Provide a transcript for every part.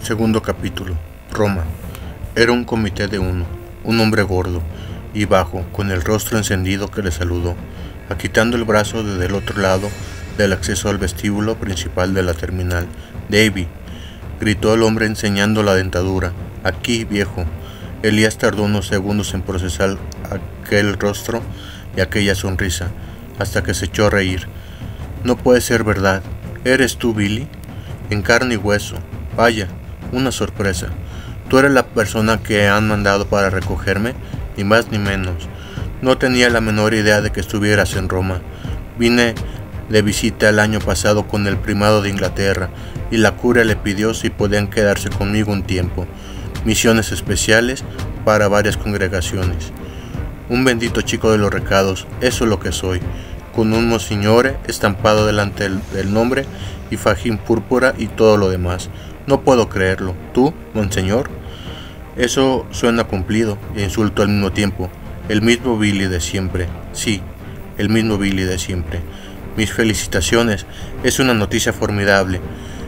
Segundo capítulo. Roma. Era un comité de uno, un hombre gordo y bajo, con el rostro encendido, que le saludó, agitando el brazo desde el otro lado del acceso al vestíbulo principal de la terminal. «Davy», gritó el hombre enseñando la dentadura. «Aquí, viejo». Elías tardó unos segundos en procesar aquel rostro y aquella sonrisa, hasta que se echó a reír. «No puede ser verdad. ¿Eres tú, Billy?» «En carne y hueso. Vaya, una sorpresa. Tú eres la persona que han mandado para recogerme, ni más ni menos. No tenía la menor idea de que estuvieras en Roma. Vine de visita el año pasado con el primado de Inglaterra, y la curia le pidió si podían quedarse conmigo un tiempo. Misiones especiales para varias congregaciones. Un bendito chico de los recados, eso es lo que soy, con un monsignore estampado delante del nombre y fajín púrpura y todo lo demás. No puedo creerlo. ¿Tú, monseñor?» Eso suena cumplido e insulto al mismo tiempo. El mismo Billy de siempre. Sí, el mismo Billy de siempre. Mis felicitaciones. Es una noticia formidable.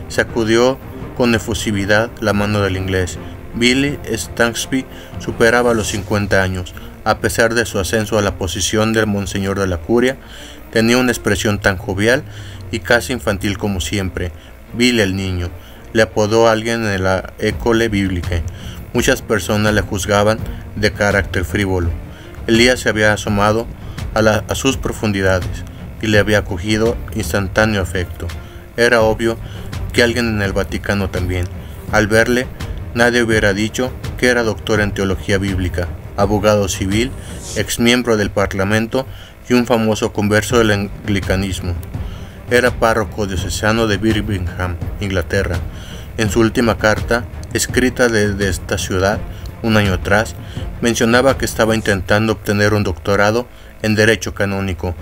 Sacudió con efusividad la mano del inglés. Billy Stansby superaba los 50 años. A pesar de su ascenso a la posición del monseñor de la curia, tenía una expresión tan jovial y casi infantil como siempre. Billy el niño. Le apodó a alguien en la École Biblique. Muchas personas le juzgaban de carácter frívolo. Elías se había asomado a sus profundidades y le había cogido instantáneo afecto. Era obvio que alguien en el Vaticano también. Al verle, nadie hubiera dicho que era doctor en teología bíblica, abogado civil, exmiembro del Parlamento y un famoso converso del anglicanismo. Era párroco diocesano de Birmingham, Inglaterra. En su última carta, escrita desde esta ciudad un año atrás, mencionaba que estaba intentando obtener un doctorado en Derecho Canónico.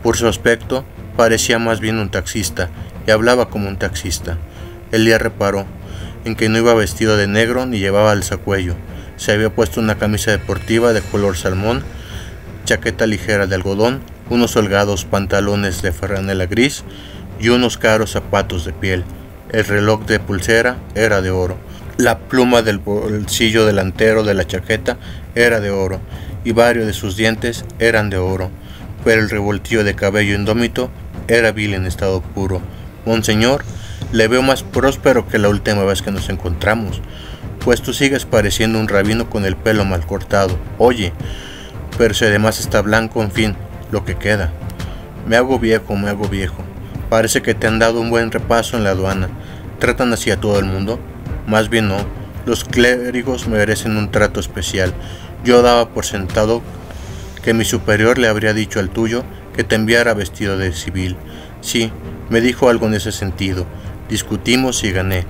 Por su aspecto, parecía más bien un taxista, y hablaba como un taxista. Elías reparó en que no iba vestido de negro ni llevaba alzacuello. Se había puesto una camisa deportiva de color salmón, chaqueta ligera de algodón, unos holgados pantalones de franela gris y unos caros zapatos de piel. El reloj de pulsera era de oro. La pluma del bolsillo delantero de la chaqueta era de oro, y varios de sus dientes eran de oro, pero el revoltillo de cabello indómito era vil en estado puro. «Monseñor, le veo más próspero que la última vez que nos encontramos, pues tú sigues pareciendo un rabino con el pelo mal cortado. Oye, pero si además está blanco, en fin, lo que queda. Me hago viejo. Parece que te han dado un buen repaso en la aduana. ¿Tratan así a todo el mundo?» «Más bien no. Los clérigos merecen un trato especial. Yo daba por sentado que mi superior le habría dicho al tuyo que te enviara vestido de civil. Sí, me dijo algo en ese sentido. Discutimos y gané.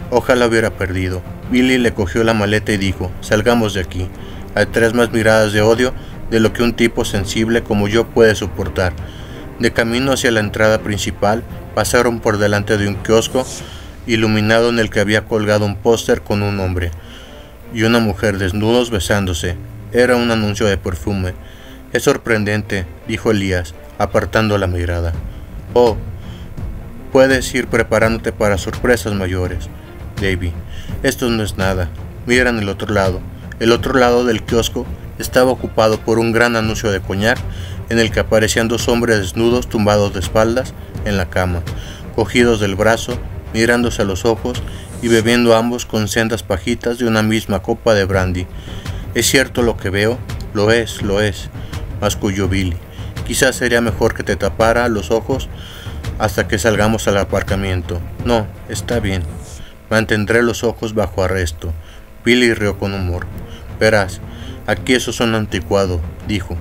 Ojalá hubiera perdido». Billy le cogió la maleta y dijo: «Salgamos de aquí». Hay 3 más miradas de odio de lo que un tipo sensible como yo puede soportar. De camino hacia la entrada principal, pasaron por delante de un kiosco iluminado en el que había colgado un póster con un hombre y una mujer desnudos besándose. Era un anuncio de perfume. «Es sorprendente», dijo Elías, apartando la mirada. «Oh, puedes ir preparándote para sorpresas mayores, Davy. Esto no es nada. Mira en el otro lado». El otro lado del kiosco estaba ocupado por un gran anuncio de coñac en el que aparecían 2 hombres desnudos tumbados de espaldas en la cama, cogidos del brazo, mirándose a los ojos y bebiendo ambos con sendas pajitas de una misma copa de brandy. «¿Es cierto lo que veo?» Lo es, masculló Billy. «Quizás sería mejor que te tapara los ojos hasta que salgamos al aparcamiento». «No, está bien. Mantendré los ojos bajo arresto». Billy rió con humor. «Verás, aquí eso suena anticuado», dijo,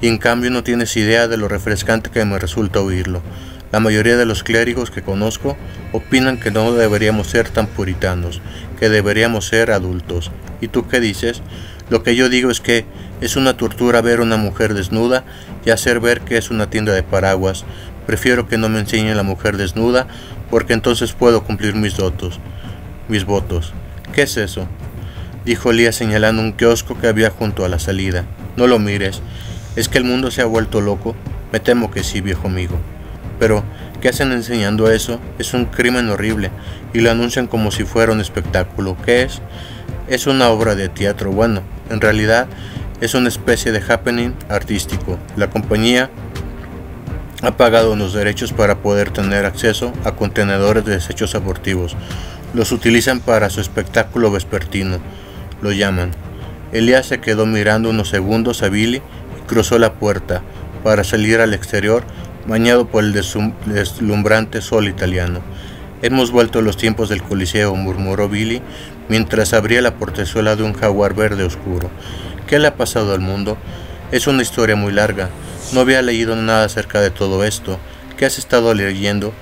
«y en cambio no tienes idea de lo refrescante que me resulta oírlo. La mayoría de los clérigos que conozco opinan que no deberíamos ser tan puritanos, que deberíamos ser adultos. ¿Y tú qué dices?» «Lo que yo digo es que es una tortura ver a una mujer desnuda y hacer ver que es una tienda de paraguas. Prefiero que no me enseñen la mujer desnuda, porque entonces puedo cumplir mis votos». «¿Qué es eso?», dijo Elías señalando un kiosco que había junto a la salida. «No lo mires. ¿Es que el mundo se ha vuelto loco?» «Me temo que sí, viejo amigo». «Pero, ¿Qué hacen enseñando eso? Es un crimen horrible, y lo anuncian como si fuera un espectáculo. ¿Qué es? Es una obra de teatro. Bueno, en realidad es una especie de happening artístico. La compañía ha pagado los derechos para poder tener acceso a contenedores de desechos abortivos. Los utilizan para su espectáculo vespertino. Lo llaman. Elías se quedó mirando unos segundos a Billy y cruzó la puerta para salir al exterior, bañado por el deslumbrante sol italiano. Hemos vuelto a los tiempos del Coliseo, murmuró Billy mientras abría la portezuela de un jaguar verde oscuro. ¿Qué le ha pasado al mundo? Es una historia muy larga. No había leído nada acerca de todo esto. ¿Qué has estado leyendo?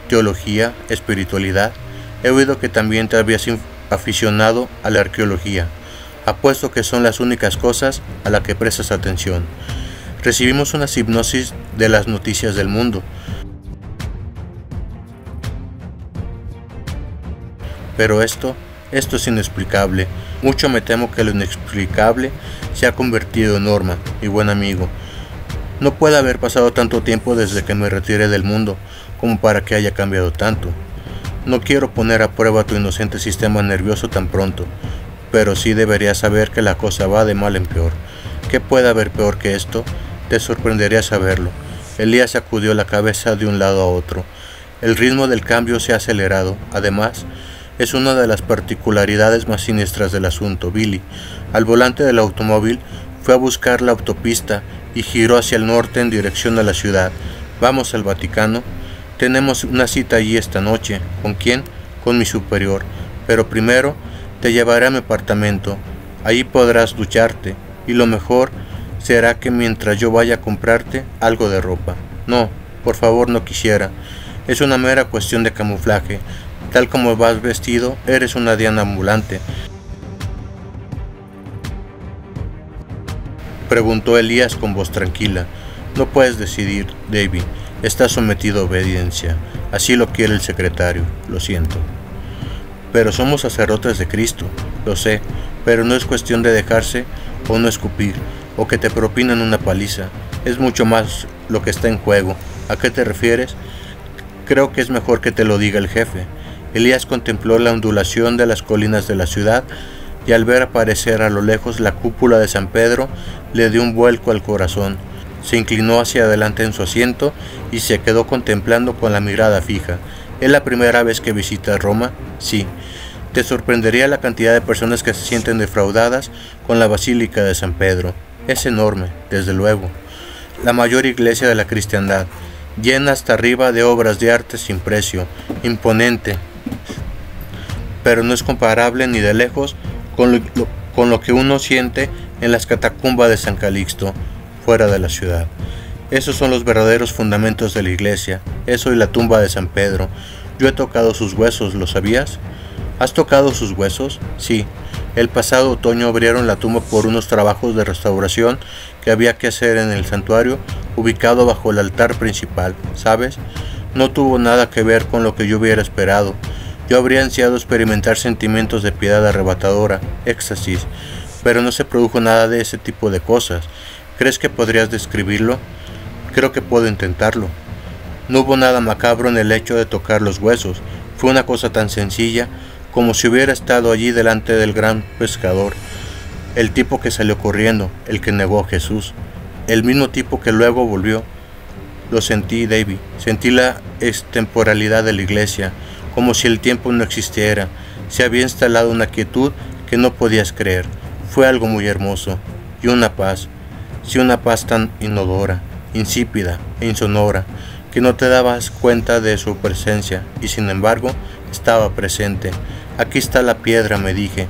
¿Teología? ¿Espiritualidad? He oído que también te habías aficionado a la arqueología. Apuesto que son las únicas cosas a las que prestas atención. Recibimos una hipnosis de las noticias del mundo. Pero esto es inexplicable. Mucho me temo que lo inexplicable se ha convertido en norma, mi buen amigo. No puede haber pasado tanto tiempo desde que me retiré del mundo como para que haya cambiado tanto. No quiero poner a prueba tu inocente sistema nervioso tan pronto, pero sí deberías saber que la cosa va de mal en peor. ¿Qué puede haber peor que esto? Te sorprendería saberlo. Elías sacudió la cabeza de un lado a otro. El ritmo del cambio se ha acelerado. Además, es una de las particularidades más siniestras del asunto. Billy, al volante del automóvil, fue a buscar la autopista y giró hacia el norte en dirección a la ciudad. Vamos al Vaticano. Tenemos una cita allí esta noche. ¿Con quién? Con mi superior. Pero primero te llevaré a mi apartamento. Allí podrás ducharte. Y lo mejor será que mientras yo vaya a comprarte algo de ropa. No, por favor, no quisiera. Es una mera cuestión de camuflaje. Tal como vas vestido, eres una diana ambulante. Preguntó Elías con voz tranquila. No puedes decidir, David. Estás sometido a obediencia. Así lo quiere el secretario. Lo siento. Pero somos sacerdotes de Cristo. Lo sé. Pero no es cuestión de dejarse o no escupir, o que te propinen una paliza. Es mucho más lo que está en juego. ¿A qué te refieres? Creo que es mejor que te lo diga el jefe. Elías contempló la ondulación de las colinas de la ciudad y al ver aparecer a lo lejos la cúpula de San Pedro, le dio un vuelco al corazón. Se inclinó hacia adelante en su asiento y se quedó contemplando con la mirada fija. ¿Es la primera vez que visitas Roma? Sí. Te sorprendería la cantidad de personas que se sienten defraudadas con la Basílica de San Pedro. Es enorme, desde luego. La mayor iglesia de la cristiandad, llena hasta arriba de obras de arte sin precio, imponente, pero no es comparable ni de lejos con lo que uno siente en las catacumbas de San Calixto, fuera de la ciudad. Esos son los verdaderos fundamentos de la iglesia, eso y la tumba de San Pedro. Yo he tocado sus huesos, ¿lo sabías? ¿Has tocado sus huesos? Sí. El pasado otoño abrieron la tumba por unos trabajos de restauración que había que hacer en el santuario ubicado bajo el altar principal, ¿sabes? No tuvo nada que ver con lo que yo hubiera esperado. Yo habría ansiado experimentar sentimientos de piedad arrebatadora, éxtasis, pero no se produjo nada de ese tipo de cosas. ¿Crees que podrías describirlo? Creo que puedo intentarlo. No hubo nada macabro en el hecho de tocar los huesos. Fue una cosa tan sencilla como si hubiera estado allí delante del gran pescador, el tipo que salió corriendo, el que negó a Jesús, el mismo tipo que luego volvió. Lo sentí, David, sentí la extemporalidad de la iglesia, como si el tiempo no existiera. Se había instalado una quietud que no podías creer. Fue algo muy hermoso, y una paz, sí, una paz tan inodora, insípida e insonora, que no te dabas cuenta de su presencia, y sin embargo, estaba presente. Aquí está la piedra, me dije.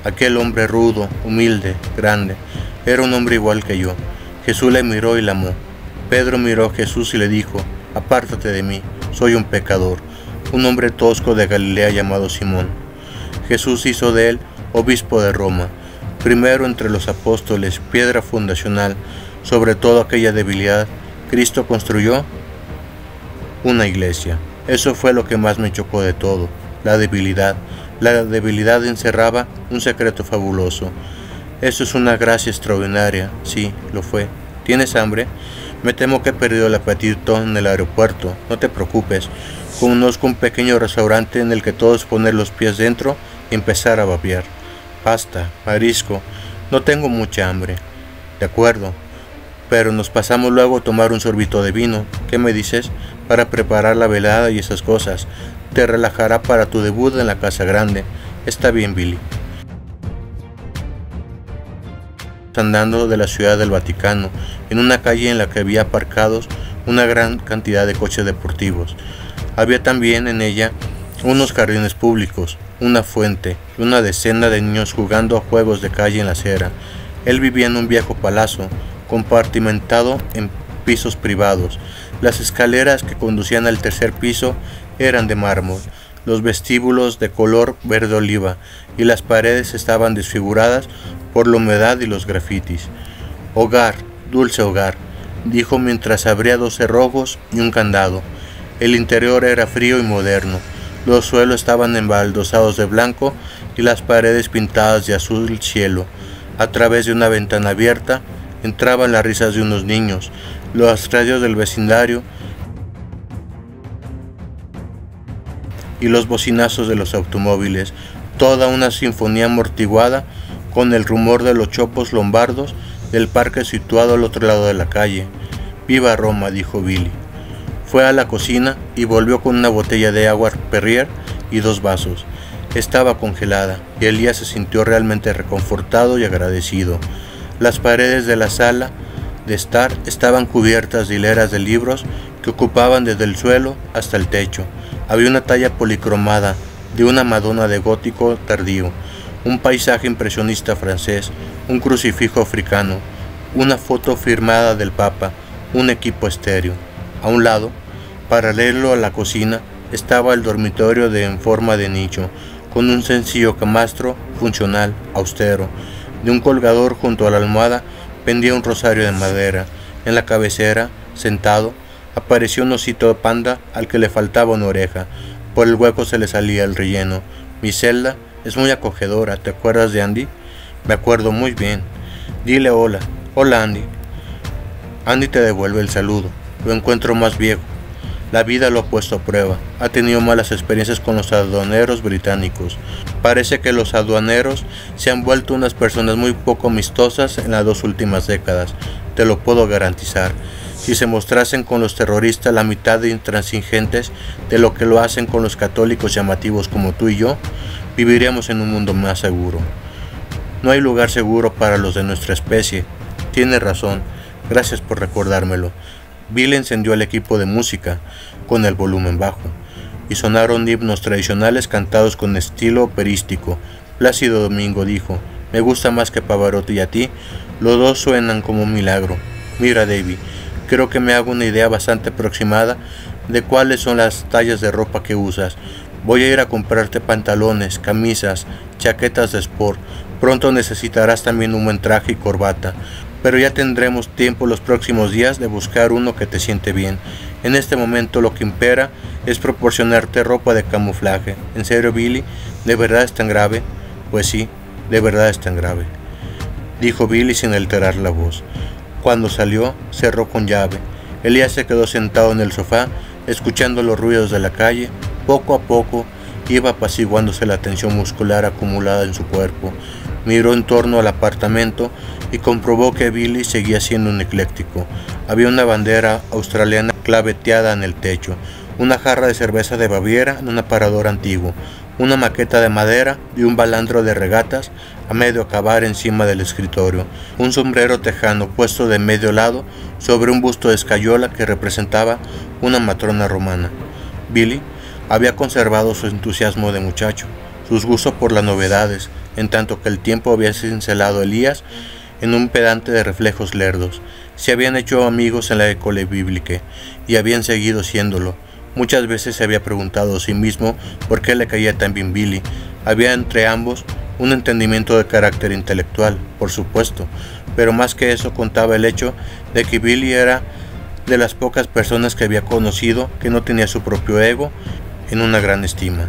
Aquel hombre rudo, humilde, grande, era un hombre igual que yo. Jesús le miró y la amó. Pedro miró a Jesús y le dijo, apártate de mí, soy un pecador, un hombre tosco de Galilea llamado Simón. Jesús hizo de él obispo de Roma, primero entre los apóstoles, piedra fundacional. Sobre toda aquella debilidad, Cristo construyó una iglesia. Eso fue lo que más me chocó de todo, la debilidad. La debilidad encerraba un secreto fabuloso. Eso es una gracia extraordinaria, sí, lo fue. ¿Tienes hambre? Me temo que he perdido el apetito en el aeropuerto. No te preocupes. Conozco un pequeño restaurante en el que todos poner los pies dentro y empezar a babear. Pasta, marisco. No tengo mucha hambre. De acuerdo. Pero nos pasamos luego a tomar un sorbito de vino. ¿Qué me dices? Para preparar la velada y esas cosas. Te relajará para tu debut en la casa grande. Está bien, Billy. Andando de la ciudad del Vaticano, en una calle en la que había aparcados una gran cantidad de coches deportivos. Había también en ella unos jardines públicos, una fuente y una decena de niños jugando a juegos de calle en la acera. Él vivía en un viejo palacio, compartimentado en pisos privados. Las escaleras que conducían al tercer piso eran de mármol, los vestíbulos de color verde oliva, y las paredes estaban desfiguradas por la humedad y los grafitis. Hogar, dulce hogar, dijo mientras abría 2 cerrojos y un candado. El interior era frío y moderno. Los suelos estaban embaldosados de blanco y las paredes pintadas de azul cielo. A través de una ventana abierta entraban las risas de unos niños, los radios del vecindario y los bocinazos de los automóviles, toda una sinfonía amortiguada con el rumor de los chopos lombardos del parque situado al otro lado de la calle. «Viva Roma», dijo Billy. Fue a la cocina y volvió con una botella de agua Perrier y 2 vasos. Estaba congelada y Elías se sintió realmente reconfortado y agradecido. Las paredes de la sala de estar estaban cubiertas de hileras de libros que ocupaban desde el suelo hasta el techo. Había una talla policromada de una Madonna de gótico tardío, un paisaje impresionista francés, un crucifijo africano, una foto firmada del Papa, un equipo estéreo. A un lado, paralelo a la cocina, estaba el dormitorio en forma de nicho, con un sencillo camastro funcional, austero. De un colgador junto a la almohada pendía un rosario de madera. En la cabecera, sentado, apareció un osito de panda al que le faltaba una oreja. Por el hueco se le salía el relleno. «Mi celda es muy acogedora, ¿te acuerdas de Andy?» «Me acuerdo muy bien». «Dile hola». «Hola, Andy». Andy te devuelve el saludo. Lo encuentro más viejo. La vida lo ha puesto a prueba. Ha tenido malas experiencias con los aduaneros británicos. Parece que los aduaneros se han vuelto unas personas muy poco amistosas en las 2 últimas décadas. Te lo puedo garantizar. Si se mostrasen con los terroristas la mitad de intransigentes de lo que lo hacen con los católicos llamativos como tú y yo, viviríamos en un mundo más seguro. No hay lugar seguro para los de nuestra especie. Tienes razón. Gracias por recordármelo. Bill encendió el equipo de música con el volumen bajo y sonaron himnos tradicionales cantados con estilo operístico. Plácido Domingo dijo: «Me gusta más que Pavarotti y a ti. Los dos suenan como un milagro. Mira, Davy, creo que me hago una idea bastante aproximada de cuáles son las tallas de ropa que usas. Voy a ir a comprarte pantalones, camisas, chaquetas de sport. Pronto necesitarás también un buen traje y corbata. Pero ya tendremos tiempo los próximos días de buscar uno que te siente bien. En este momento lo que impera es proporcionarte ropa de camuflaje». «¿En serio, Billy? ¿De verdad es tan grave?» «Pues sí, de verdad es tan grave», dijo Billy sin alterar la voz. Cuando salió, cerró con llave. Elías se quedó sentado en el sofá, escuchando los ruidos de la calle. Poco a poco iba apaciguándose la tensión muscular acumulada en su cuerpo. Miró en torno al apartamento y comprobó que Billy seguía siendo un ecléctico. Había una bandera australiana claveteada en el techo, una jarra de cerveza de Baviera en un aparador antiguo, una maqueta de madera y un balandro de regatas a medio acabar encima del escritorio, un sombrero tejano puesto de medio lado sobre un busto de escayola que representaba una matrona romana. Billy había conservado su entusiasmo de muchacho, sus gustos por las novedades, en tanto que el tiempo había cincelado a Elías en un pedante de reflejos lerdos. Se habían hecho amigos en la école bíblica y habían seguido siéndolo. Muchas veces se había preguntado a sí mismo por qué le caía tan bien Billy. Había entre ambos un entendimiento de carácter intelectual, por supuesto, pero más que eso contaba el hecho de que Billy era de las pocas personas que había conocido que no tenía su propio ego en una gran estima.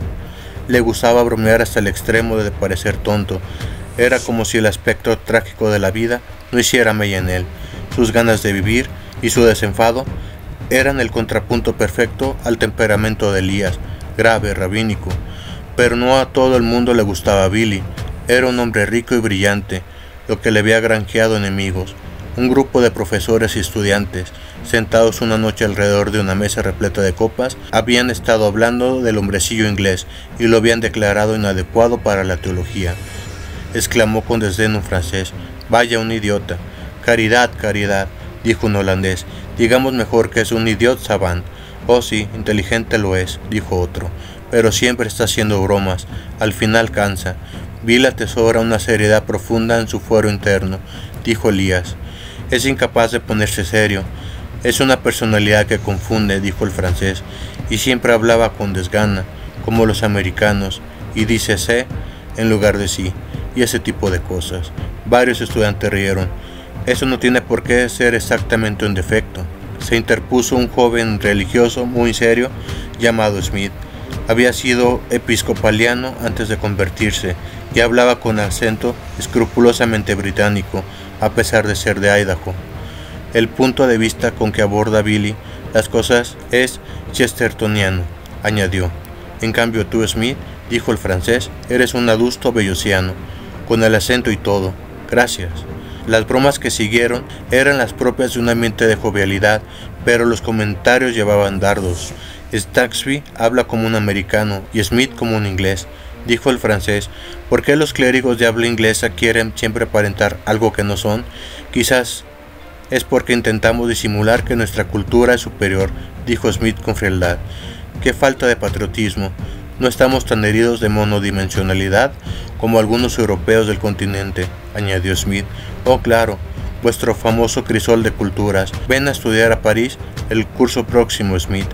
Le gustaba bromear hasta el extremo de parecer tonto. Era como si el aspecto trágico de la vida no hiciera mella en él. Sus ganas de vivir y su desenfado eran el contrapunto perfecto al temperamento de Elías, grave, rabínico. Pero no a todo el mundo le gustaba Billy. Era un hombre rico y brillante, lo que le había granjeado enemigos. Un grupo de profesores y estudiantes, sentados una noche alrededor de una mesa repleta de copas, habían estado hablando del hombrecillo inglés y lo habían declarado inadecuado para la teología. Exclamó con desdén un francés: «Vaya, un idiota». «Caridad, caridad», dijo un holandés. «Digamos mejor que es un idiot savant». «Oh sí, inteligente lo es», dijo otro, «pero siempre está haciendo bromas. Al final cansa». «Bill atesora una seriedad profunda en su fuero interno», dijo Elías. «Es incapaz de ponerse serio. Es una personalidad que confunde», dijo el francés, «y siempre hablaba con desgana, como los americanos, y dice sé en lugar de sí, y ese tipo de cosas». Varios estudiantes rieron. «Eso no tiene por qué ser exactamente un defecto», se interpuso un joven religioso muy serio llamado Smith. Había sido episcopaliano antes de convertirse y hablaba con acento escrupulosamente británico, a pesar de ser de Idaho. «El punto de vista con que aborda Billy las cosas es chestertoniano», añadió. «En cambio tú, Smith», dijo el francés, «eres un adusto bellociano, con el acento y todo». «Gracias». Las bromas que siguieron eran las propias de un ambiente de jovialidad, pero los comentarios llevaban dardos. «Stagsby habla como un americano y Smith como un inglés», dijo el francés. «¿Por qué los clérigos de habla inglesa quieren siempre aparentar algo que no son? Quizás es porque intentamos disimular que nuestra cultura es superior», dijo Smith con frialdad. «Qué falta de patriotismo. No estamos tan heridos de monodimensionalidad como algunos europeos del continente», añadió Smith. «Oh, claro, vuestro famoso crisol de culturas. Ven a estudiar a París el curso próximo, Smith.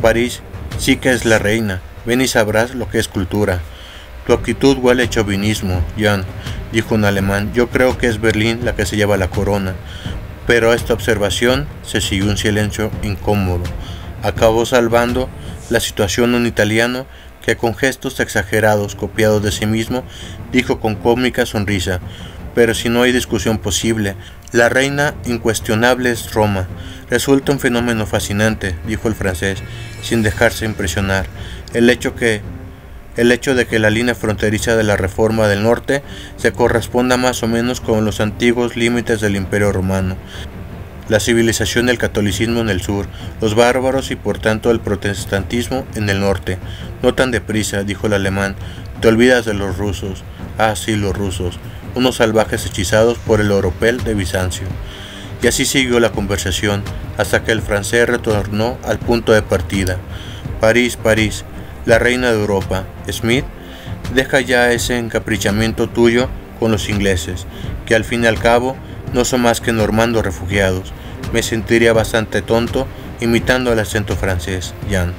París sí que es la reina. Ven y sabrás lo que es cultura». «Tu actitud huele a chauvinismo, Jan», dijo un alemán. «Yo creo que es Berlín la que se lleva la corona». Pero a esta observación se siguió un silencio incómodo. Acabó salvando la situación un italiano que con gestos exagerados copiados de sí mismo dijo con cómica sonrisa: «Pero si no hay discusión posible, la reina incuestionable es Roma». «Resulta un fenómeno fascinante», dijo el francés, sin dejarse impresionar, el hecho de que la línea fronteriza de la Reforma del Norte se corresponda más o menos con los antiguos límites del Imperio Romano. La civilización y el catolicismo en el sur, los bárbaros y por tanto el protestantismo en el norte». «No tan deprisa», dijo el alemán, «te olvidas de los rusos». «Ah, sí, los rusos, unos salvajes hechizados por el oropel de Bizancio». Y así siguió la conversación, hasta que el francés retornó al punto de partida. «París, París, la reina de Europa. Smith, deja ya ese encaprichamiento tuyo con los ingleses, que al fin y al cabo no son más que normandos refugiados. Me sentiría bastante tonto imitando el acento francés, Jan.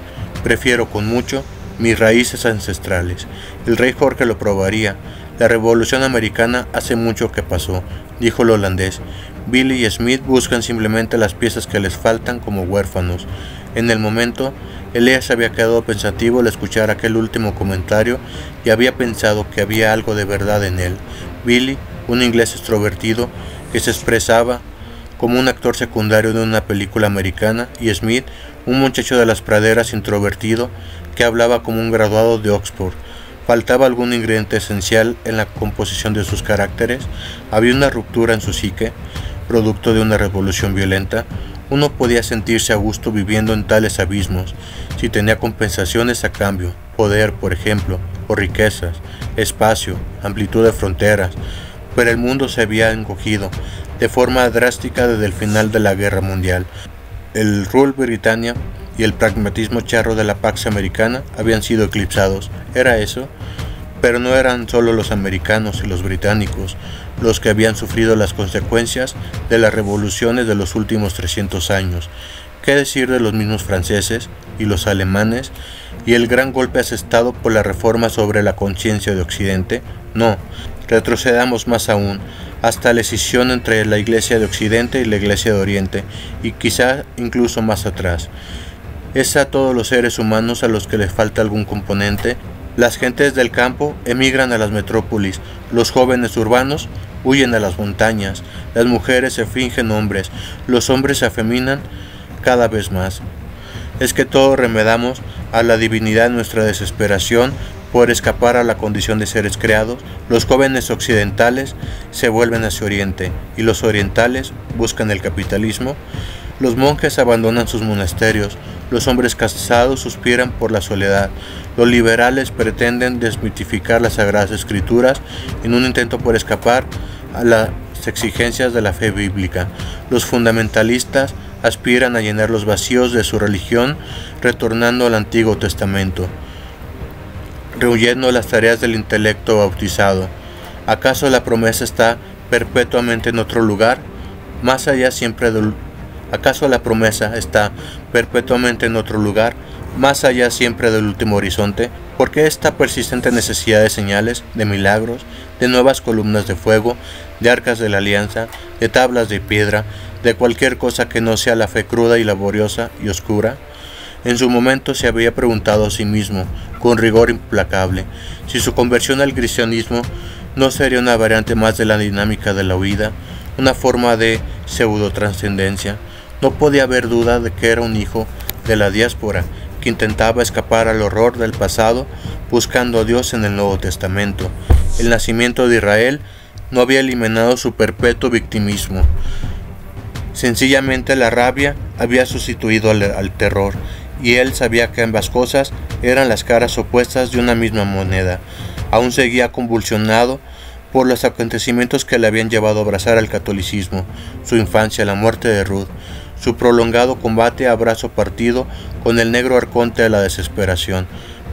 Prefiero con mucho mis raíces ancestrales. El rey Jorge lo probaría. La revolución americana hace mucho que pasó», dijo el holandés. «Billy y Smith buscan simplemente las piezas que les faltan como huérfanos». En el momento, Elías había quedado pensativo al escuchar aquel último comentario y había pensado que había algo de verdad en él. Billy, un inglés extrovertido que se expresaba como un actor secundario de una película americana, y Smith, un muchacho de las praderas introvertido que hablaba como un graduado de Oxford. ¿Faltaba algún ingrediente esencial en la composición de sus caracteres? ¿Había una ruptura en su psique, producto de una revolución violenta? Uno podía sentirse a gusto viviendo en tales abismos si tenía compensaciones a cambio, poder, por ejemplo, o riquezas, espacio, amplitud de fronteras, pero el mundo se había encogido de forma drástica desde el final de la Guerra Mundial. El Rule Britannia y el pragmatismo charro de la Pax Americana habían sido eclipsados. ¿Era eso? Pero no eran solo los americanos y los británicos los que habían sufrido las consecuencias de las revoluciones de los últimos 300 años. ¿Qué decir de los mismos franceses y los alemanes y el gran golpe asestado por la reforma sobre la conciencia de Occidente? No, retrocedamos más aún, hasta la escisión entre la Iglesia de Occidente y la Iglesia de Oriente, y quizá incluso más atrás. Es a todos los seres humanos a los que les falta algún componente. Las gentes del campo emigran a las metrópolis, los jóvenes urbanos huyen a las montañas, las mujeres se fingen hombres, los hombres se afeminan cada vez más. Es que todos remedamos a la divinidad nuestra desesperación por escapar a la condición de seres creados. Los jóvenes occidentales se vuelven hacia Oriente y los orientales buscan el capitalismo. Los monjes abandonan sus monasterios, los hombres casados suspiran por la soledad, los liberales pretenden desmitificar las sagradas escrituras en un intento por escapar a las exigencias de la fe bíblica, los fundamentalistas aspiran a llenar los vacíos de su religión retornando al Antiguo Testamento, rehuyendo las tareas del intelecto bautizado. ¿Acaso la promesa está perpetuamente en otro lugar? Más allá siempre del ¿Acaso la promesa está perpetuamente en otro lugar, más allá siempre del último horizonte? ¿Por qué esta persistente necesidad de señales, de milagros, de nuevas columnas de fuego, de arcas de la alianza, de tablas de piedra, de cualquier cosa que no sea la fe cruda y laboriosa y oscura? En su momento se había preguntado a sí mismo, con rigor implacable, si su conversión al cristianismo no sería una variante más de la dinámica de la huida, una forma de pseudo-trascendencia. No podía haber duda de que era un hijo de la diáspora que intentaba escapar al horror del pasado buscando a Dios en el Nuevo Testamento. El nacimiento de Israel no había eliminado su perpetuo victimismo. Sencillamente la rabia había sustituido al terror, y él sabía que ambas cosas eran las caras opuestas de una misma moneda. Aún seguía convulsionado por los acontecimientos que le habían llevado a abrazar al catolicismo, su infancia, la muerte de Ruth, su prolongado combate a brazo partido con el negro arconte de la desesperación.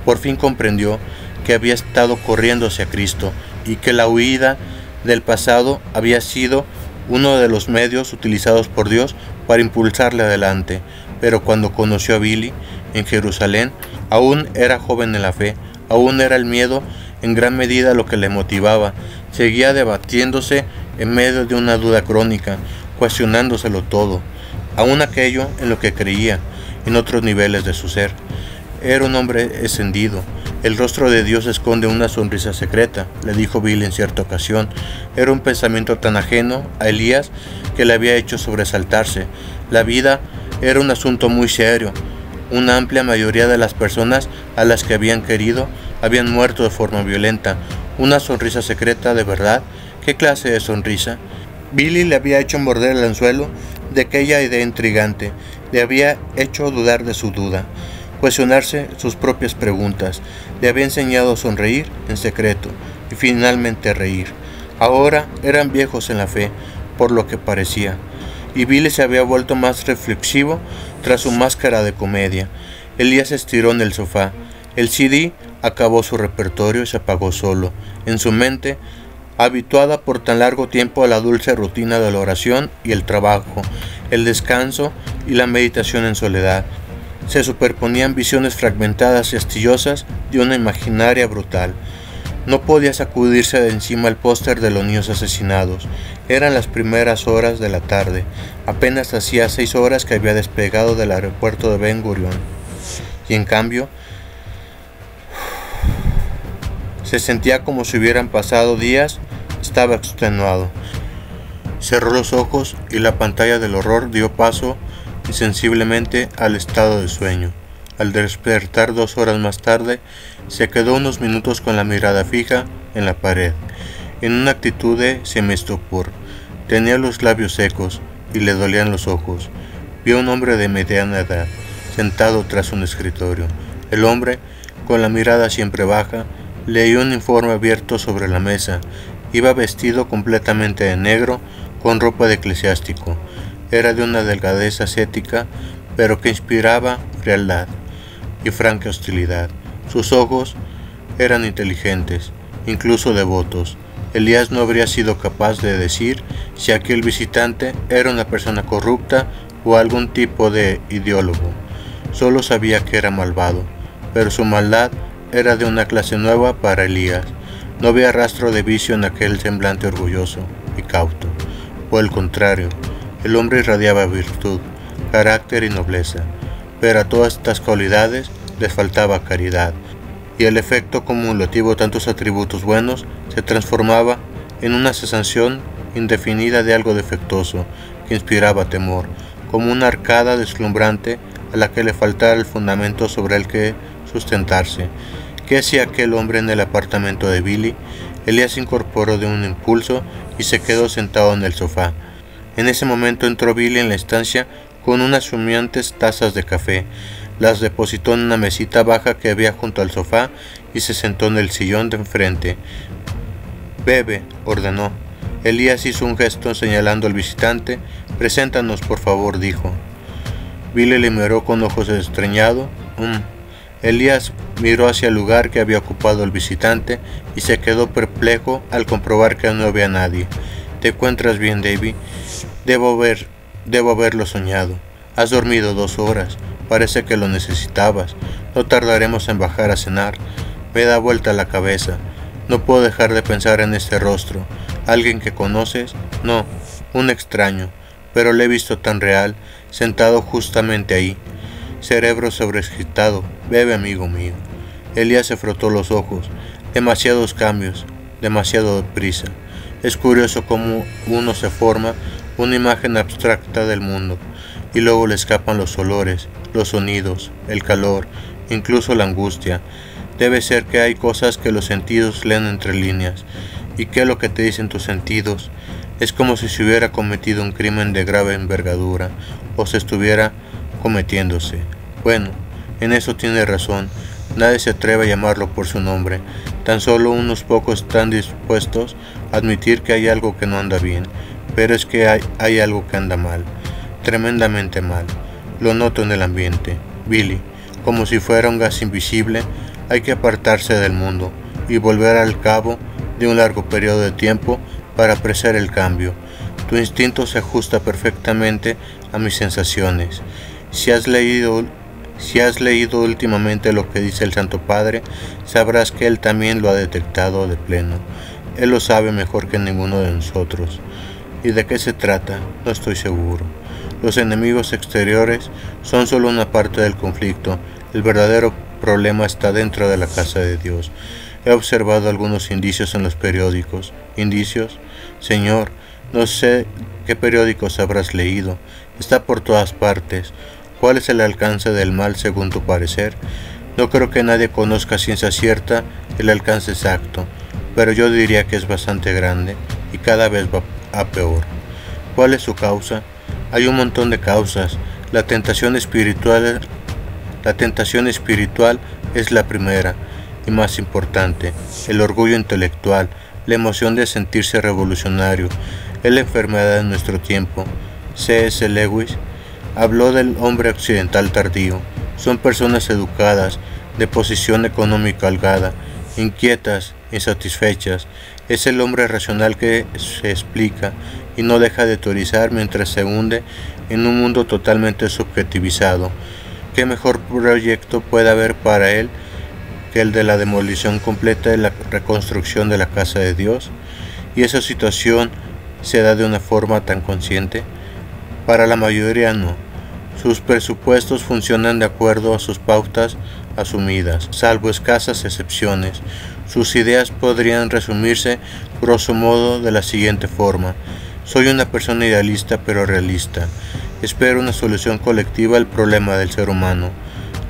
Por fin comprendió que había estado corriendo hacia Cristo y que la huida del pasado había sido uno de los medios utilizados por Dios para impulsarle adelante. Pero cuando conoció a Billy en Jerusalén, aún era joven en la fe, aún era el miedo en gran medida lo que le motivaba. Seguía debatiéndose en medio de una duda crónica, cuestionándoselo todo, aún aquello en lo que creía, en otros niveles de su ser. Era un hombre encendido. El rostro de Dios esconde una sonrisa secreta, le dijo Bill en cierta ocasión. Era un pensamiento tan ajeno a Elías que le había hecho sobresaltarse. La vida era un asunto muy serio. Una amplia mayoría de las personas a las que habían querido habían muerto de forma violenta. Una sonrisa secreta de verdad. ¿Qué clase de sonrisa? Billy le había hecho morder el anzuelo de aquella idea intrigante. Le había hecho dudar de su duda, cuestionarse sus propias preguntas. Le había enseñado a sonreír en secreto y finalmente reír. Ahora eran viejos en la fe, por lo que parecía, y Billy se había vuelto más reflexivo tras su máscara de comedia. Elías se estiró en el sofá. El CD acabó su repertorio y se apagó solo. En su mente, habituada por tan largo tiempo a la dulce rutina de la oración y el trabajo, el descanso y la meditación en soledad, se superponían visiones fragmentadas y astillosas de una imaginaria brutal. No podía sacudirse de encima el póster de los niños asesinados. Eran las primeras horas de la tarde. Apenas hacía 6 horas que había despegado del aeropuerto de Ben Gurion. Y en cambio, se sentía como si hubieran pasado días. Estaba extenuado. Cerró los ojos y la pantalla del horror dio paso insensiblemente al estado de sueño. Al despertar 2 horas más tarde, se quedó unos minutos con la mirada fija en la pared, en una actitud de semiestupor. Tenía los labios secos y le dolían los ojos. Vio a un hombre de mediana edad, sentado tras un escritorio. El hombre, con la mirada siempre baja, leía un informe abierto sobre la mesa. Iba vestido completamente de negro, con ropa de eclesiástico. Era de una delgadez ascética, pero que inspiraba frialdad y franca hostilidad. Sus ojos eran inteligentes, incluso devotos. Elías no habría sido capaz de decir si aquel visitante era una persona corrupta o algún tipo de ideólogo. Solo sabía que era malvado, pero su maldad era de una clase nueva para Elías. No había rastro de vicio en aquel semblante orgulloso y cauto. Por el contrario, el hombre irradiaba virtud, carácter y nobleza, pero a todas estas cualidades les faltaba caridad, y el efecto cumulativo de tantos atributos buenos se transformaba en una sensación indefinida de algo defectuoso que inspiraba temor, como una arcada deslumbrante a la que le faltara el fundamento sobre el que sustentarse. ¿Qué hacía aquel hombre en el apartamento de Billy? Elías se incorporó de un impulso y se quedó sentado en el sofá. En ese momento entró Billy en la estancia con unas humeantes tazas de café. Las depositó en una mesita baja que había junto al sofá y se sentó en el sillón de enfrente. «Bebe», ordenó. Elías hizo un gesto señalando al visitante. «Preséntanos, por favor», dijo. Billy le miró con ojos estreñados. Elías miró hacia el lugar que había ocupado el visitante y se quedó perplejo al comprobar que no había nadie. «¿Te encuentras bien, David?» Debo haberlo soñado. Has dormido 2 horas. Parece que lo necesitabas. No tardaremos en bajar a cenar. Me da vuelta la cabeza. No puedo dejar de pensar en este rostro. ¿Alguien que conoces? No, un extraño, pero le he visto tan real, sentado justamente ahí. Cerebro sobreexcitado. Bebe, amigo mío. Elías se frotó los ojos. Demasiados cambios, demasiado deprisa. Es curioso cómo uno se forma una imagen abstracta del mundo, y luego le escapan los olores, los sonidos, el calor, incluso la angustia. Debe ser que hay cosas que los sentidos leen entre líneas. ¿Y qué es lo que te dicen tus sentidos? Es como si se hubiera cometido un crimen de grave envergadura, o se estuviera cometiéndose. Bueno, en eso tiene razón. Nadie se atreve a llamarlo por su nombre. Tan solo unos pocos están dispuestos a admitir que hay algo que no anda bien. Pero es que hay algo que anda mal, tremendamente mal. Lo noto en el ambiente. Billy, como si fuera un gas invisible, hay que apartarse del mundo y volver al cabo de un largo periodo de tiempo para apreciar el cambio. Tu instinto se ajusta perfectamente a mis sensaciones. Si has leído últimamente lo que dice el Santo Padre, sabrás que él también lo ha detectado de pleno. Él lo sabe mejor que ninguno de nosotros. ¿Y de qué se trata? No estoy seguro. Los enemigos exteriores son solo una parte del conflicto. El verdadero problema está dentro de la casa de Dios. He observado algunos indicios en los periódicos. ¿Indicios? Señor, no sé qué periódicos habrás leído. Está por todas partes. ¿Cuál es el alcance del mal según tu parecer? No creo que nadie conozca a ciencia cierta el alcance exacto, pero yo diría que es bastante grande y cada vez va a peor. ¿Cuál es su causa? Hay un montón de causas. La tentación espiritual es la primera y más importante. El orgullo intelectual, la emoción de sentirse revolucionario, es la enfermedad de nuestro tiempo. C.S. Lewis habló del hombre occidental tardío. Son personas educadas, de posición económica holgada, inquietas, insatisfechas. Es el hombre racional que se explica y no deja de teorizar mientras se hunde en un mundo totalmente subjetivizado. ¿Qué mejor proyecto puede haber para él que el de la demolición completa de la reconstrucción de la casa de Dios? ¿Y esa situación se da de una forma tan consciente? Para la mayoría no. Sus presupuestos funcionan de acuerdo a sus pautas asumidas, salvo escasas excepciones. Sus ideas podrían resumirse grosso modo de la siguiente forma: soy una persona idealista pero realista. Espero una solución colectiva al problema del ser humano.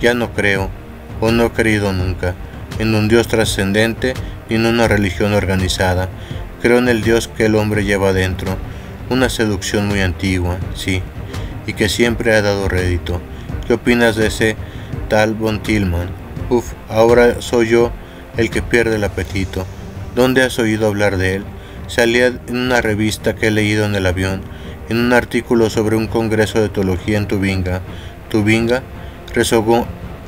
Ya no creo, o no he creído nunca, en un Dios trascendente ni en una religión organizada. Creo en el Dios que el hombre lleva dentro, una seducción muy antigua, sí, y que siempre ha dado rédito. ¿Qué opinas de ese tal von Tillman? Ahora soy yo el que pierde el apetito. ¿Dónde has oído hablar de él? Salía en una revista que he leído en el avión, en un artículo sobre un congreso de teología en Tubinga. ¿Tubinga?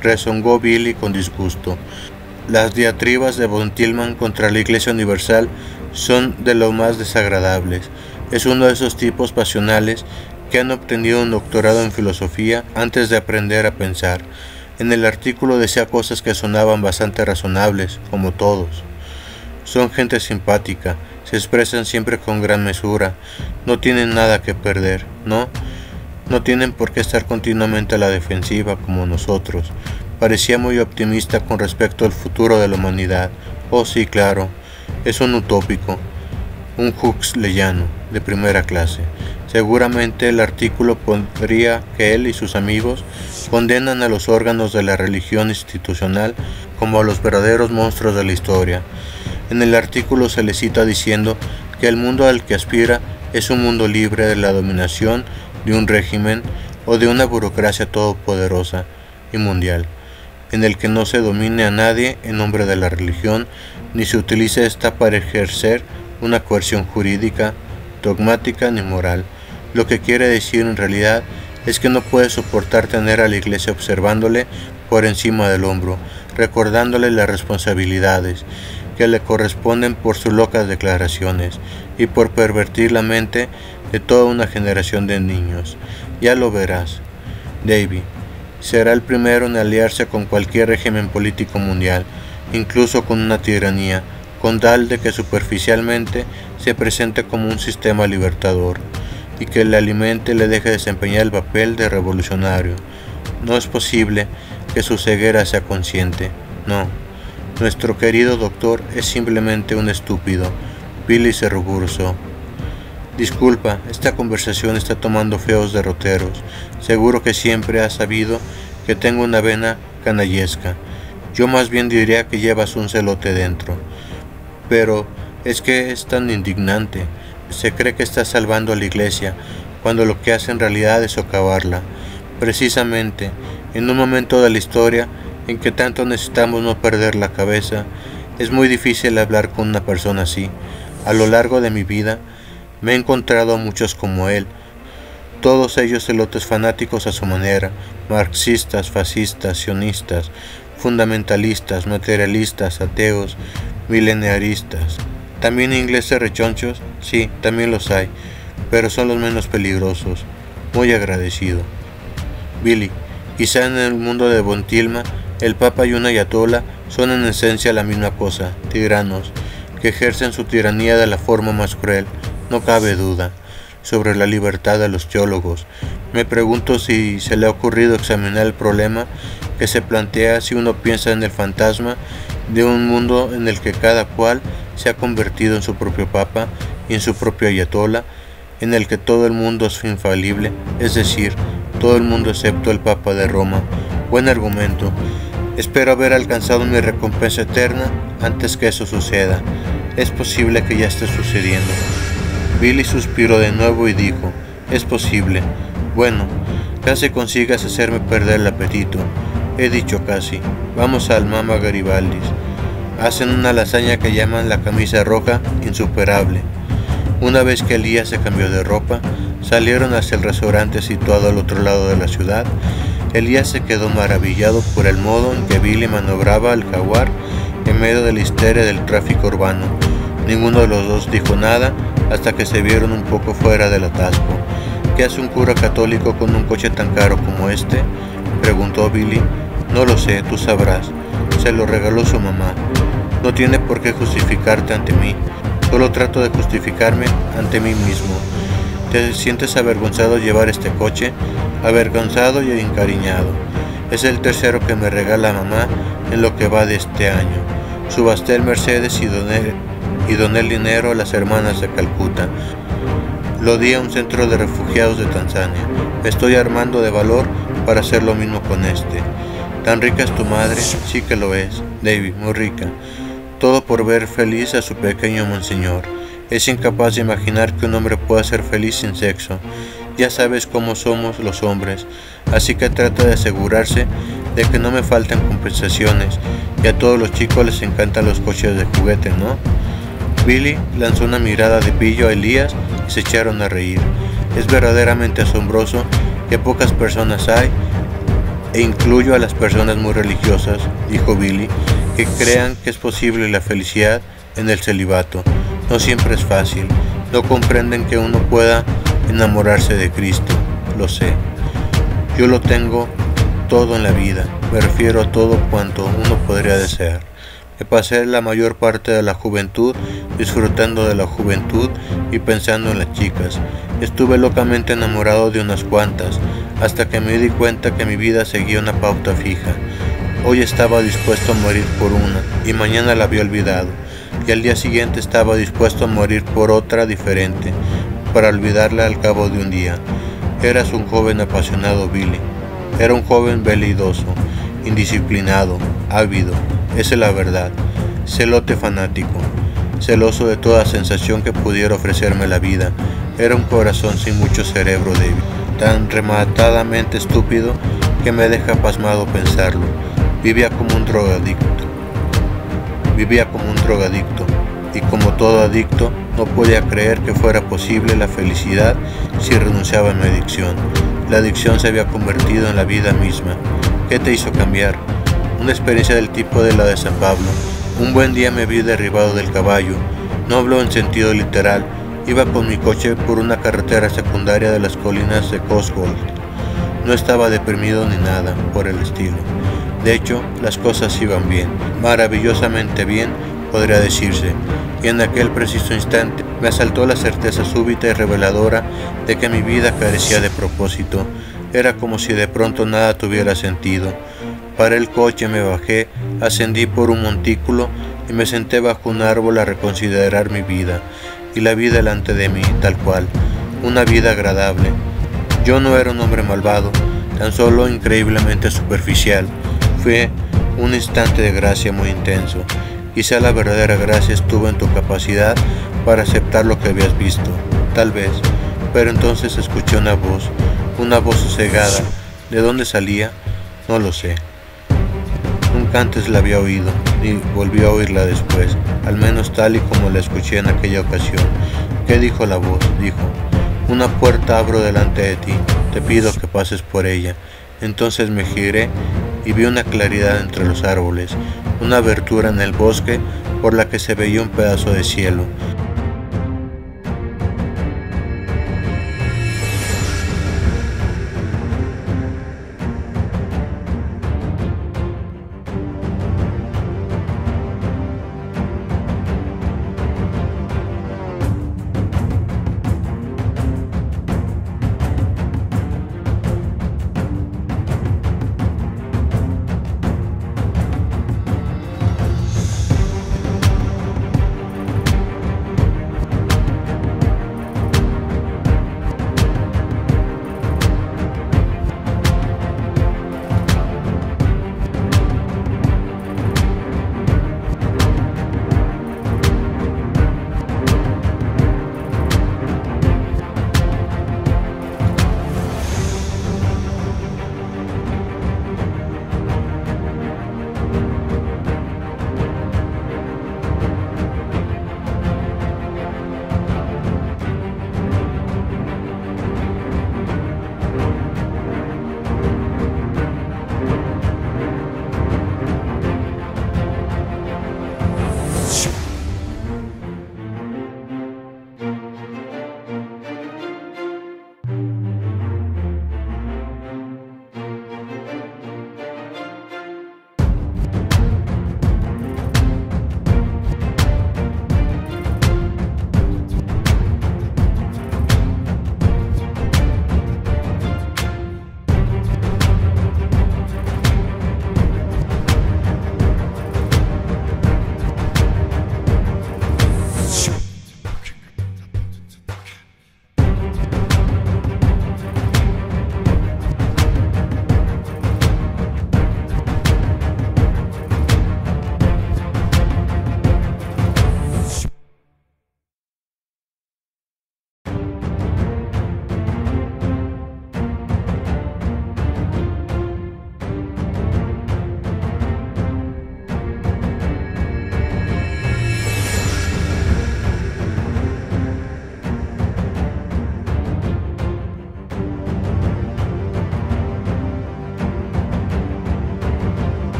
Rezongó Billy con disgusto. Las diatribas de von Tillman contra la Iglesia Universal son de lo más desagradables. Es uno de esos tipos pasionales que han obtenido un doctorado en filosofía antes de aprender a pensar. En el artículo decía cosas que sonaban bastante razonables, como todos. Son gente simpática, se expresan siempre con gran mesura, no tienen nada que perder, ¿no? No tienen por qué estar continuamente a la defensiva como nosotros. Parecía muy optimista con respecto al futuro de la humanidad. Oh sí, claro, es un utópico. un huxleyano de primera clase. Seguramente el artículo pondría que él y sus amigos condenan a los órganos de la religión institucional como a los verdaderos monstruos de la historia. En el artículo se le cita diciendo que el mundo al que aspira es un mundo libre de la dominación de un régimen o de una burocracia todopoderosa y mundial, en el que no se domine a nadie en nombre de la religión, ni se utilice esta para ejercer una coerción jurídica, dogmática ni moral. Lo que quiere decir en realidad es que no puede soportar tener a la Iglesia observándole por encima del hombro, recordándole las responsabilidades que le corresponden por sus locas declaraciones y por pervertir la mente de toda una generación de niños. Ya lo verás, Davy. Será el primero en aliarse con cualquier régimen político mundial, incluso con una tiranía, con tal de que superficialmente se presente como un sistema libertador y que le alimente y le deje desempeñar el papel de revolucionario. No es posible que su ceguera sea consciente. No, nuestro querido doctor es simplemente un estúpido. Billy se ruborizó. Disculpa, esta conversación está tomando feos derroteros. Seguro que siempre has sabido que tengo una vena canallesca. Yo más bien diría que llevas un celote dentro. Pero es que es tan indignante. Se cree que está salvando a la Iglesia, cuando lo que hace en realidad es socavarla. Precisamente, en un momento de la historia en que tanto necesitamos no perder la cabeza, es muy difícil hablar con una persona así. A lo largo de mi vida, me he encontrado a muchos como él, todos ellos celotes fanáticos a su manera, marxistas, fascistas, sionistas, fundamentalistas, materialistas, ateos, milenaristas. ¿También ingleses rechonchos? Sí, también los hay, pero son los menos peligrosos. Muy agradecido. Billy, quizá en el mundo de Bontilma, el Papa y un ayatolá son en esencia la misma cosa, tiranos, que ejercen su tiranía de la forma más cruel, no cabe duda. Sobre la libertad de los teólogos, me pregunto si se le ha ocurrido examinar el problema que se plantea si uno piensa en el fantasma de un mundo en el que cada cual se ha convertido en su propio papa y en su propio ayatolá, en el que todo el mundo es infalible, es decir, todo el mundo excepto el Papa de Roma. Buen argumento. Espero haber alcanzado mi recompensa eterna antes que eso suceda. Es posible que ya esté sucediendo. Billy suspiró de nuevo y dijo, es posible. Bueno, casi consigas hacerme perder el apetito. He dicho casi. Vamos al Mama Garibaldis. Hacen una lasaña que llaman la camisa roja insuperable. Una vez que Elías se cambió de ropa, salieron hacia el restaurante situado al otro lado de la ciudad. Elías se quedó maravillado por el modo en que Billy maniobraba al jaguar en medio de la histeria del tráfico urbano. Ninguno de los dos dijo nada hasta que se vieron un poco fuera del atasco. ¿Qué hace un cura católico con un coche tan caro como este?, preguntó Billy. No lo sé, tú sabrás. Se lo regaló su mamá. No tiene por qué justificarte ante mí. Solo trato de justificarme ante mí mismo. ¿Te sientes avergonzado de llevar este coche? Avergonzado y encariñado. Es el tercero que me regala mamá en lo que va de este año. Subasté el Mercedes y doné el dinero a las hermanas de Calcuta. Lo di a un centro de refugiados de Tanzania. Me estoy armando de valor para hacer lo mismo con este. ¿Tan rica es tu madre? Sí que lo es, Davy, muy rica. Todo por ver feliz a su pequeño monseñor. Es incapaz de imaginar que un hombre pueda ser feliz sin sexo. Ya sabes cómo somos los hombres, así que trata de asegurarse de que no me falten compensaciones. Y a todos los chicos les encantan los coches de juguete, ¿no? Billy lanzó una mirada de pillo a Elías y se echaron a reír. Es verdaderamente asombroso que pocas personas hay, e incluyo a las personas muy religiosas, dijo Billy, que crean que es posible la felicidad en el celibato. No siempre es fácil. No comprenden que uno pueda enamorarse de Cristo. Lo sé. Yo lo tengo todo en la vida. Me refiero a todo cuanto uno podría desear. Me pasé la mayor parte de la juventud disfrutando de la juventud y pensando en las chicas. Estuve locamente enamorado de unas cuantas, hasta que me di cuenta que mi vida seguía una pauta fija. Hoy estaba dispuesto a morir por una, y mañana la había olvidado. y al día siguiente estaba dispuesto a morir por otra diferente, para olvidarla al cabo de un día. Eras un joven apasionado, Billy. Era un joven veleidoso, indisciplinado, ávido, esa es la verdad, celote fanático, celoso de toda sensación que pudiera ofrecerme la vida. Era un corazón sin mucho cerebro débil, tan rematadamente estúpido que me deja pasmado pensarlo. Vivía como un drogadicto, y como todo adicto, no podía creer que fuera posible la felicidad si renunciaba a mi adicción. La adicción se había convertido en la vida misma. ¿Qué te hizo cambiar? Una experiencia del tipo de la de San Pablo. Un buen día me vi derribado del caballo. No hablo en sentido literal. Iba con mi coche por una carretera secundaria de las colinas de Cotswold. No estaba deprimido ni nada por el estilo. De hecho, las cosas iban bien, maravillosamente bien, podría decirse, y en aquel preciso instante me asaltó la certeza súbita y reveladora de que mi vida carecía de propósito. Era como si de pronto nada tuviera sentido. Paré el coche, me bajé, ascendí por un montículo y me senté bajo un árbol a reconsiderar mi vida, y la vida delante de mí, tal cual, una vida agradable. Yo no era un hombre malvado, tan solo increíblemente superficial. Fue un instante de gracia muy intenso. Quizá la verdadera gracia estuvo en tu capacidad para aceptar lo que habías visto, tal vez, pero entonces escuché una voz sosegada. ¿De dónde salía? No lo sé. Nunca antes la había oído, ni volví a oírla después, al menos tal y como la escuché en aquella ocasión. ¿Qué dijo la voz? Dijo: una puerta abro delante de ti, te pido que pases por ella. Entonces me giré y vi una claridad entre los árboles, una abertura en el bosque por la que se veía un pedazo de cielo.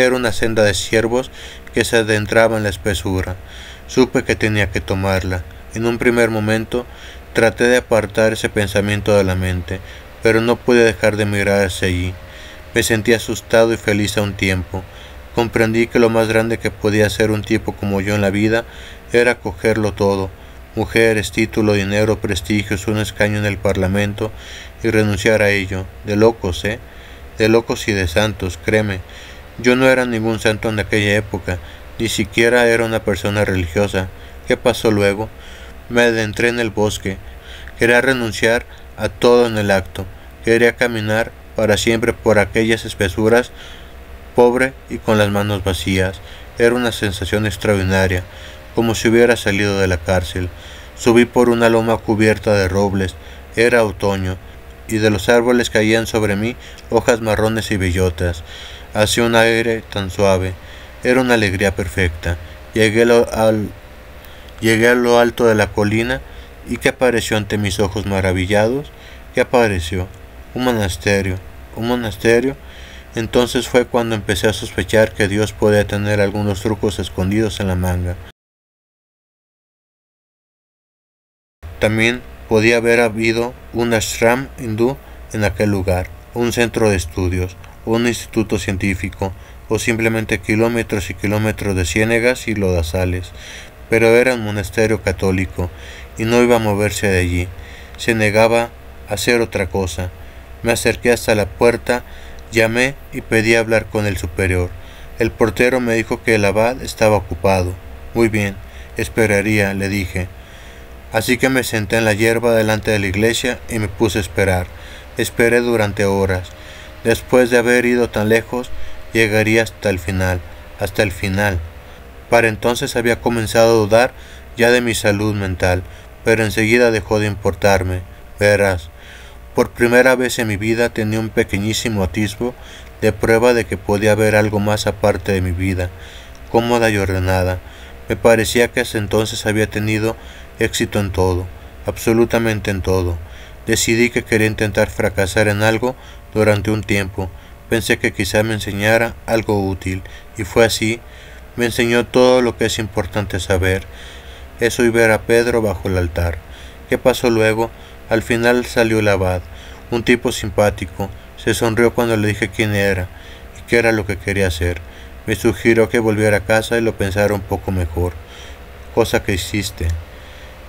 era una senda de ciervos que se adentraba en la espesura. Supe que tenía que tomarla. En un primer momento traté de apartar ese pensamiento de la mente, pero no pude dejar de mirar hacia allí. Me sentí asustado y feliz a un tiempo. Comprendí que lo más grande que podía hacer un tipo como yo en la vida era cogerlo todo: mujeres, título, dinero, prestigios, un escaño en el parlamento, y renunciar a ello. De locos, de locos y de santos, créeme. Yo no era ningún santo en aquella época, ni siquiera era una persona religiosa. ¿Qué pasó luego? Me adentré en el bosque. Quería renunciar a todo en el acto. Quería caminar para siempre por aquellas espesuras, pobre y con las manos vacías. Era una sensación extraordinaria, como si hubiera salido de la cárcel. Subí por una loma cubierta de robles. Era otoño, y de los árboles caían sobre mí hojas marrones y bellotas. Hacía un aire tan suave. Era una alegría perfecta. Llegué a lo alto de la colina, y ¿qué apareció ante mis ojos maravillados? ¿Qué apareció? Un monasterio. ¿Un monasterio? Entonces fue cuando empecé a sospechar que Dios podía tener algunos trucos escondidos en la manga. También podía haber habido un ashram hindú en aquel lugar, un centro de estudios, un instituto científico, o simplemente kilómetros y kilómetros de ciénegas y lodazales. Pero era un monasterio católico, y no iba a moverse de allí. Se negaba a hacer otra cosa. Me acerqué hasta la puerta, llamé y pedí hablar con el superior. El portero me dijo que el abad estaba ocupado. Muy bien, esperaría, le dije. Así que me senté en la hierba delante de la iglesia y me puse a esperar. Esperé durante horas. Después de haber ido tan lejos, llegaría hasta el final. Para entonces había comenzado a dudar ya de mi salud mental, pero enseguida dejó de importarme. Verás, por primera vez en mi vida tenía un pequeñísimo atisbo de prueba de que podía haber algo más aparte de mi vida, cómoda y ordenada. Me parecía que hasta entonces había tenido éxito en todo, absolutamente en todo. Decidí que quería intentar fracasar en algo durante un tiempo. Pensé que quizá me enseñara algo útil, y fue así. Me enseñó todo lo que es importante saber. Eso y ver a Pedro bajo el altar. ¿Qué pasó luego? Al final salió el abad, un tipo simpático. Se sonrió cuando le dije quién era y qué era lo que quería hacer. Me sugirió que volviera a casa y lo pensara un poco mejor, cosa que hiciste.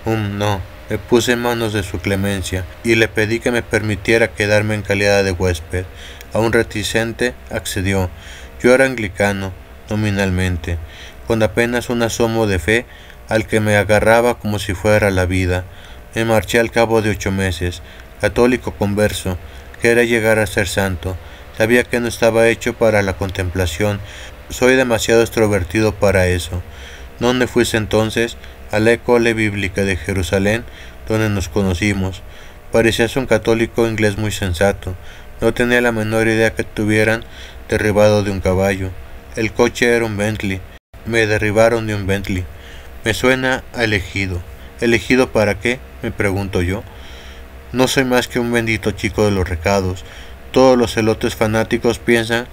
No. Me puse en manos de su clemencia y le pedí que me permitiera quedarme en calidad de huésped. Aún reticente, accedió. Yo era anglicano, nominalmente, con apenas un asomo de fe al que me agarraba como si fuera la vida. Me marché al cabo de 8 meses, católico converso. Quería llegar a ser santo. Sabía que no estaba hecho para la contemplación. Soy demasiado extrovertido para eso. ¿Dónde fuiste entonces? A la École Bíblica de Jerusalén, donde nos conocimos. Parecías un católico inglés muy sensato. No tenía la menor idea que te hubieran derribado de un caballo. El coche era un Bentley. Me derribaron de un Bentley. Me suena a elegido. ¿Elegido para qué?, me pregunto yo. No soy más que un bendito chico de los recados. Todos los celotes fanáticos piensan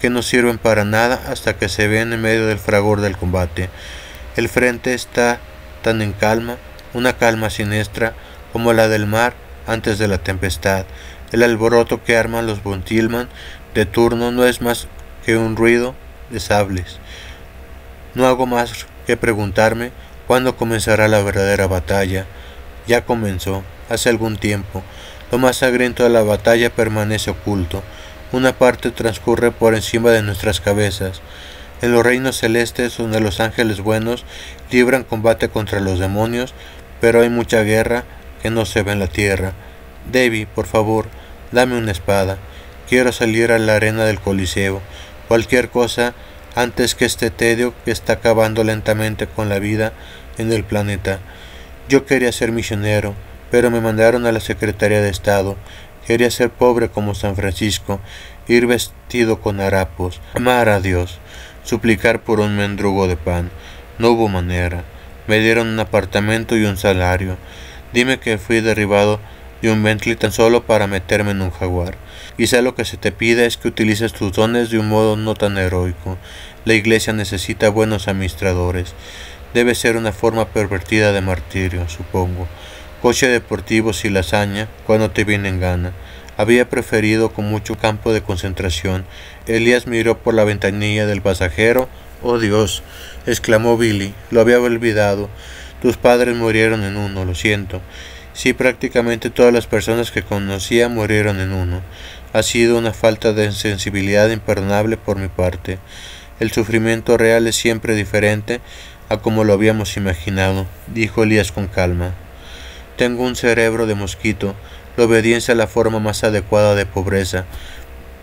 que no sirven para nada hasta que se ven en medio del fragor del combate. El frente está tan en calma, una calma siniestra como la del mar antes de la tempestad. El alboroto que arman los von Tillman de turno no es más que un ruido de sables. No hago más que preguntarme cuándo comenzará la verdadera batalla. Ya comenzó, hace algún tiempo. Lo más sangriento de la batalla permanece oculto. Una parte transcurre por encima de nuestras cabezas. En los reinos celestes, donde los ángeles buenos libran combate contra los demonios, pero hay mucha guerra que no se ve en la tierra. Davy, por favor, dame una espada. Quiero salir a la arena del Coliseo. Cualquier cosa antes que este tedio que está acabando lentamente con la vida en el planeta. Yo quería ser misionero, pero me mandaron a la Secretaría de Estado. Quería ser pobre como San Francisco, ir vestido con harapos, amar a Dios, suplicar por un mendrugo de pan. No hubo manera. Me dieron un apartamento y un salario. Dime que fui derribado de un Bentley tan solo para meterme en un Jaguar. Quizá lo que se te pida es que utilices tus dones de un modo no tan heroico. La Iglesia necesita buenos administradores. Debe ser una forma pervertida de martirio, supongo. Coche deportivos y lasaña cuando te viene en gana. Había preferido con mucho campo de concentración. Elías miró por la ventanilla del pasajero. «Oh Dios», exclamó Billy, «lo había olvidado. Tus padres murieron en uno, lo siento». Sí, prácticamente todas las personas que conocía murieron en uno. Ha sido una falta de sensibilidad imperdonable por mi parte. El sufrimiento real es siempre diferente a como lo habíamos imaginado, dijo Elías con calma. Tengo un cerebro de mosquito. La obediencia es la forma más adecuada de pobreza.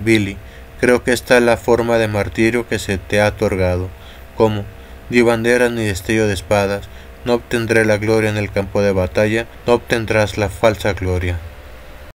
Billy, creo que esta es la forma de martirio que se te ha otorgado. ¿Cómo? Ni banderas ni destello de espadas. No obtendré la gloria en el campo de batalla, no obtendrás la falsa gloria.